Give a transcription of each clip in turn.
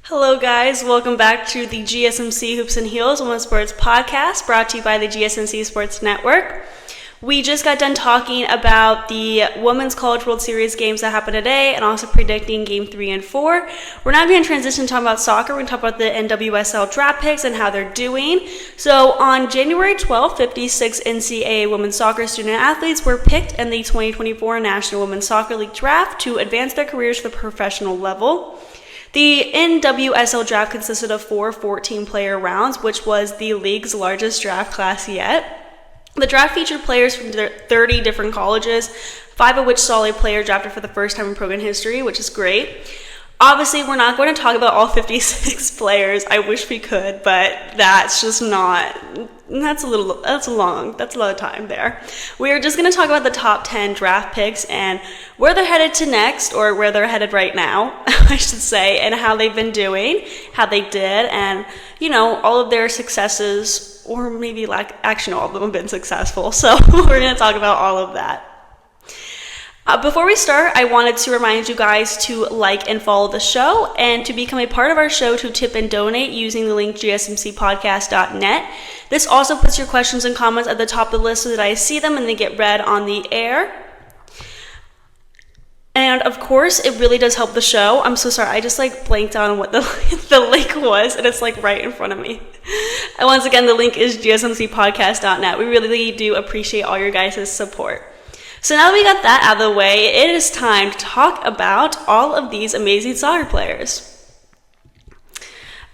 Hello guys, welcome back to the GSMC Hoops and Heels Women's Sports Podcast, brought to you by the GSMC Sports Network. We just got done talking about the Women's College World Series games that happened today and also predicting Game 3 and 4. We're now going to transition to talk about soccer. We're going to talk about the NWSL draft picks and how they're doing. So on January 12th, 56 NCAA women's soccer student athletes were picked in the 2024 National Women's Soccer League draft to advance their careers to the professional level. The NWSL draft consisted of 4 14-player rounds, which was the league's largest draft class yet. The draft featured players from 30 different colleges, 5 of which saw a player drafted for the first time in program history, which is great. Obviously, we're not going to talk about all 56 players. I wish we could, but that's just not, that's a lot of time there. We're just going to talk about the top 10 draft picks and where they're headed to next, or where they're headed right now, I should say, and how they've been doing, how they did, and, all of their successes, or maybe all of them have been successful. So we're going to talk about all of that. Before we start, I wanted to remind you guys to like and follow the show, and to become a part of our show to tip and donate using the link gsmcpodcast.net. This also puts your questions and comments at the top of the list so that I see them and they get read on the air. And of course, it really does help the show. I'm so sorry, I just blanked out on what the link was, and it's right in front of me. And once again, the link is gsmcpodcast.net. We really do appreciate all your guys' support. So now that we got that out of the way, it is time to talk about all of these amazing soccer players.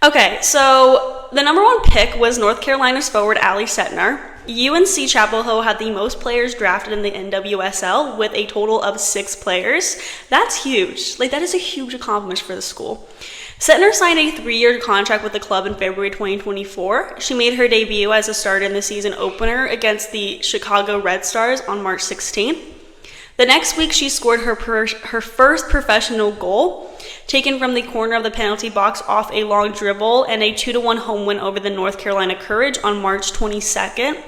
Okay, so the number 1 pick was North Carolina's forward Ally Sentnor. UNC Chapel Hill had the most players drafted in the NWSL with a total of 6 players. That's huge. That is a huge accomplishment for the school. Sentnor signed a 3-year contract with the club in February 2024. She made her debut as a starter in the season opener against the Chicago Red Stars on March 16th. The next week, she scored her first professional goal, taken from the corner of the penalty box off a long dribble, and a 2-1 home win over the North Carolina Courage on March 22nd.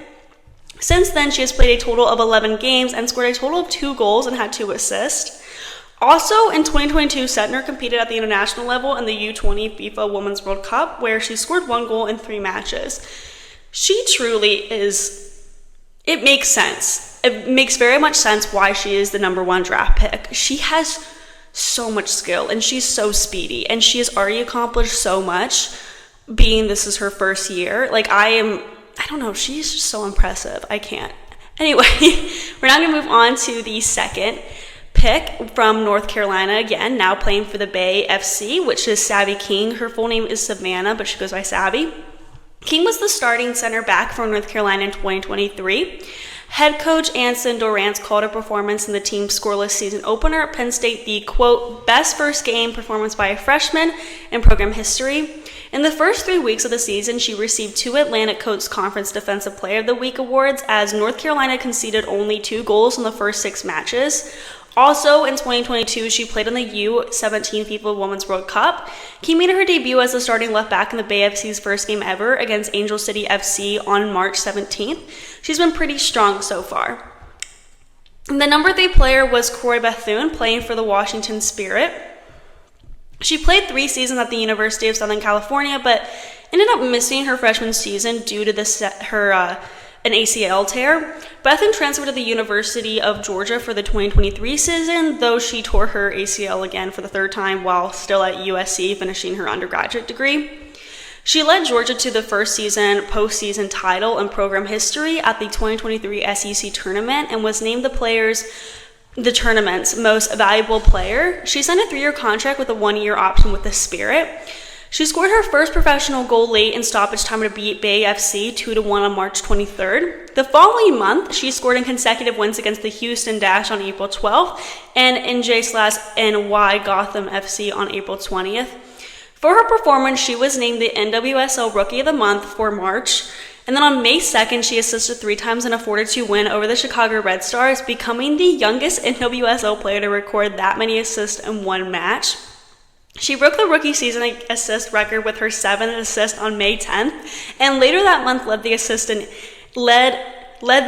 Since then, she has played a total of 11 games and scored a total of 2 goals and had 2 assists. Also, in 2022, Sentnor competed at the international level in the U20 FIFA Women's World Cup, where she scored 1 goal in 3 matches. She truly is, it makes sense. It makes very much sense why she is the number 1 draft pick. She has so much skill, and she's so speedy, and she has already accomplished so much, being this is her first year. I don't know, she's just so impressive. I can't. Anyway, we're now going to move on to the second pick from North Carolina, again, now playing for the Bay FC, which is Savvy King. Her full name is Savannah, but she goes by Savvy. King was the starting center back for North Carolina in 2023. Head coach Anson Dorrance called her performance in the team's scoreless season opener at Penn State the, quote, best first game performance by a freshman in program history. In the first 3 weeks of the season, she received 2 Atlantic Coast Conference Defensive Player of the Week awards, as North Carolina conceded only 2 goals in the first 6 matches. Also, in 2022, she played in the U17 FIFA Women's World Cup. King made her debut as the starting left back in the Bay FC's first game ever against Angel City FC on March 17th. She's been pretty strong so far. The number 3 player was Corey Bethune, playing for the Washington Spirit. She played 3 seasons at the University of Southern California, but ended up missing her freshman season due to an ACL tear. Bethune transferred to the University of Georgia for the 2023 season, though she tore her ACL again for the 3rd time while still at USC finishing her undergraduate degree. She led Georgia to the first season postseason title in program history at the 2023 SEC tournament and was named the tournament's most valuable player. She signed a 3-year contract with a 1-year option with the Spirit. She scored her first professional goal late in stoppage time to beat Bay FC 2-1 on March 23rd. The following month, she scored in consecutive wins against the Houston Dash on April 12th and NJ/NY Gotham FC on April 20th. For her performance, she was named the NWSL Rookie of the Month for March. And then on May 2nd, she assisted 3 times in a 4-2 win over the Chicago Red Stars, becoming the youngest NWSL player to record that many assists in 1 match. She broke the rookie season assist record with her 7th assist on May 10th, and later that month led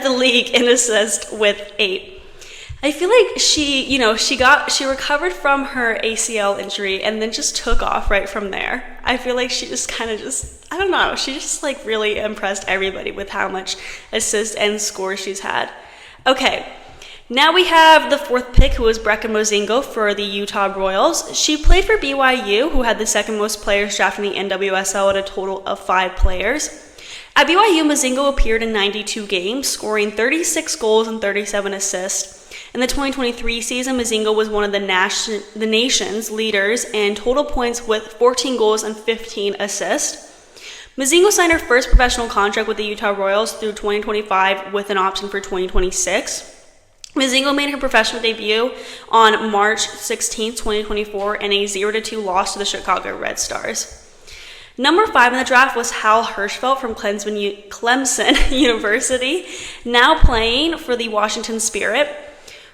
the league in assist with 8. I feel like she recovered from her ACL injury and then just took off right from there. I feel like she just I don't know, she just like really impressed everybody with how much assists and scores she's had. Okay, now we have the fourth pick, who was Brecca Mozingo for the Utah Royals. She played for BYU, who had the second most players drafted in the NWSL at a total of 5 players. At BYU, Mozingo appeared in 92 games, scoring 36 goals and 37 assists. In the 2023 season, Mozingo was one of the nation's leaders in total points with 14 goals and 15 assists. Mozingo signed her first professional contract with the Utah Royals through 2025 with an option for 2026. Mozingo made her professional debut on March 16, 2024 in a 0-2 loss to the Chicago Red Stars. Number 5 in the draft was Hal Hirschfeld from Clemson University, now playing for the Washington Spirit.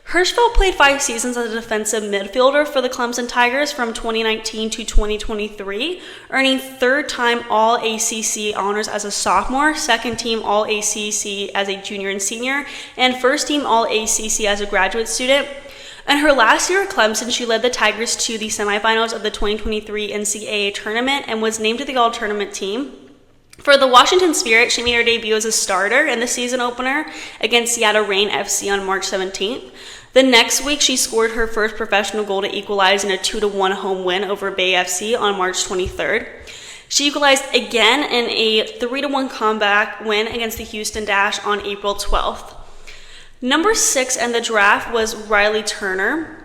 Hirschfeld played 5 seasons as a defensive midfielder for the Clemson Tigers from 2019 to 2023, earning third-time All-ACC honors as a sophomore, second-team All-ACC as a junior and senior, and first-team All-ACC as a graduate student. In her last year at Clemson, she led the Tigers to the semifinals of the 2023 NCAA tournament and was named to the All-Tournament team. For the Washington Spirit, she made her debut as a starter in the season opener against Seattle Reign FC on March 17th. The next week, she scored her first professional goal to equalize in a 2-1 home win over Bay FC on March 23rd. She equalized again in a 3-1 comeback win against the Houston Dash on April 12th. Number 6 in the draft was Ryland Turner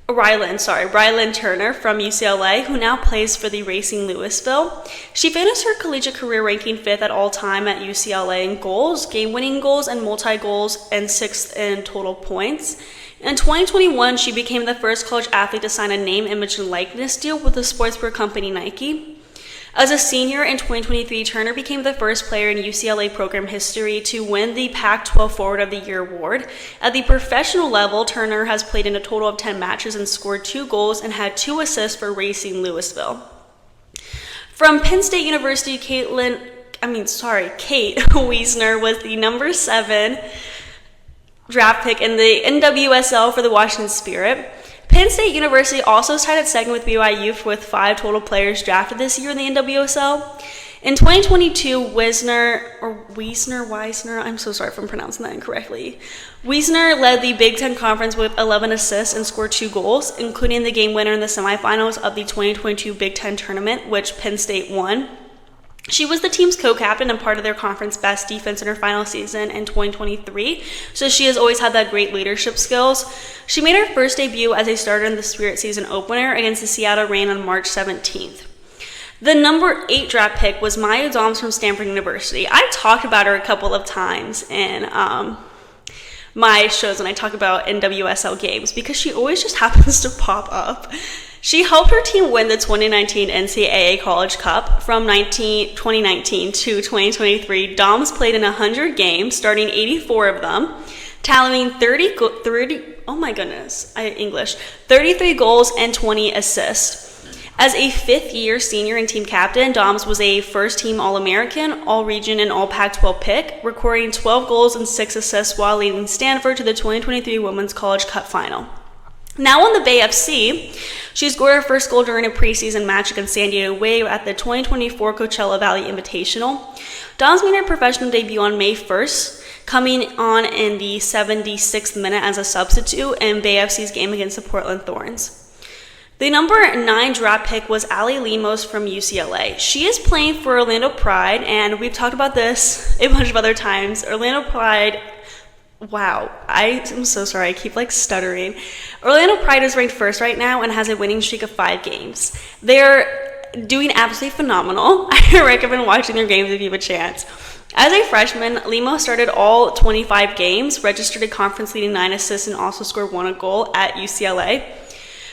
from UCLA, who now plays for the Racing Louisville. She finished her collegiate career ranking 5th at all time at UCLA in goals, game-winning goals, and multi-goals, and 6th in total points. In 2021, she became the first college athlete to sign a name, image, and likeness deal with the sportswear company Nike. As a senior in 2023, Turner became the first player in UCLA program history to win the Pac-12 Forward of the Year award. At the professional level, Turner has played in a total of 10 matches and scored 2 goals and had 2 assists for Racing Louisville. From Penn State University, Kate Wiesner was the number 7 draft pick in the NWSL for the Washington Spirit. Penn State University also tied at second with BYU with 5 total players drafted this year in the NWSL. In 2022, Wiesner, I'm so sorry if I'm pronouncing that incorrectly. Wiesner led the Big Ten Conference with 11 assists and scored 2 goals, including the game winner in the semifinals of the 2022 Big Ten tournament, which Penn State won. She was the team's co-captain and part of their conference best defense in her final season in 2023, so she has always had that great leadership skills. She made her first debut as a starter in the Spirit season opener against the Seattle Reign on March 17th. The number 8 draft pick was Maya Doms from Stanford University. I talked about her a couple of times in my shows when I talk about NWSL games because she always just happens to pop up. She helped her team win the 2019 NCAA College Cup. From 2019 to 2023, Doms played in 100 games, starting 84 of them, tallying 33 goals and 20 assists. As a 5th-year senior and team captain, Doms was a first-team All-American, All-Region, and All-Pac-12 pick, recording 12 goals and 6 assists while leading Stanford to the 2023 Women's College Cup final. Now on the Bay FC, she scored her first goal during a preseason match against San Diego Wave at the 2024 Coachella Valley Invitational. Doms made her professional debut on May 1st, coming on in the 76th minute as a substitute in Bay FC's game against the Portland Thorns. The number 9 draft pick was Ally Lemos from UCLA. She is playing for Orlando Pride, and we've talked about this a bunch of other times. Orlando Pride... Wow, I am so sorry, I keep stuttering. Orlando Pride is ranked 1st right now and has a winning streak of 5 games. They're doing absolutely phenomenal. I recommend watching their games if you have a chance. As a freshman, Lemo started all 25 games, registered a conference-leading 9 assists, and also scored 1 goal at UCLA.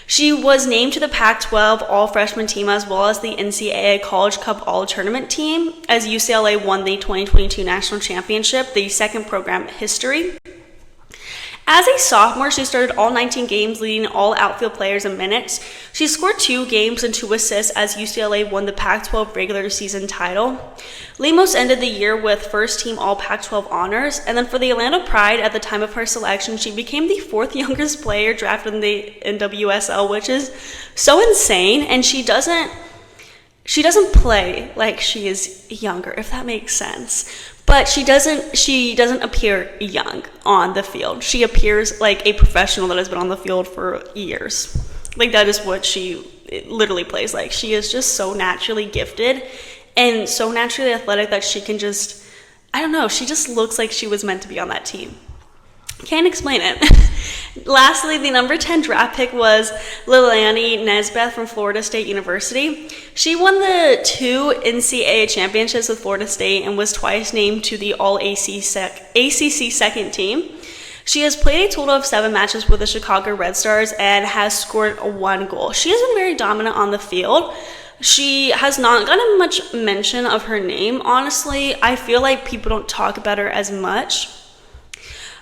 She was named to the Pac-12 All-Freshman team as well as the NCAA College Cup All-Tournament team as UCLA won the 2022 National Championship, the second program in history. As a sophomore, she started all 19 games, leading all outfield players in minutes. She scored 2 games and 2 assists as UCLA won the Pac-12 regular season title. Lemos ended the year with first-team All-Pac-12 honors, and then for the Atlanta Pride, at the time of her selection, she became the 4th youngest player drafted in the NWSL, which is so insane, and she doesn't play like she is younger, if that makes sense. But she doesn't appear young on the field. She appears like a professional that has been on the field for years. Like, that is what she literally plays like. She is just so naturally gifted and so naturally athletic that she can just, I don't know, she just looks like she was meant to be on that team. Can't explain it. Lastly, the number 10 draft pick was Lilani Nesbeth from Florida State University. She won the 2 NCAA championships with Florida State and was twice named to the All-ACC second team. She has played a total of 7 matches with the Chicago Red Stars and has scored 1 goal. She has been very dominant on the field. She has not gotten much mention of her name, honestly. I feel like people don't talk about her as much.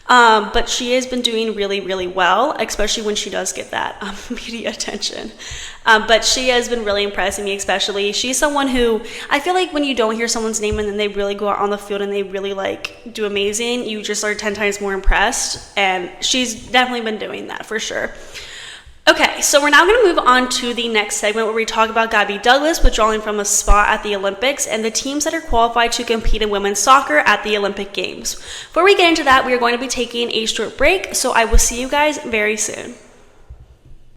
But she has been doing really, really well, especially when she does get that media attention. But she has been really impressing me, especially. She's someone who, I feel like when you don't hear someone's name and then they really go out on the field and they really do amazing, you just are 10 times more impressed. And she's definitely been doing that for sure. Okay, so we're now going to move on to the next segment where we talk about Gabby Douglas withdrawing from a spot at the Olympics and the teams that are qualified to compete in women's soccer at the Olympic Games. Before we get into that, we are going to be taking a short break, so I will see you guys very soon.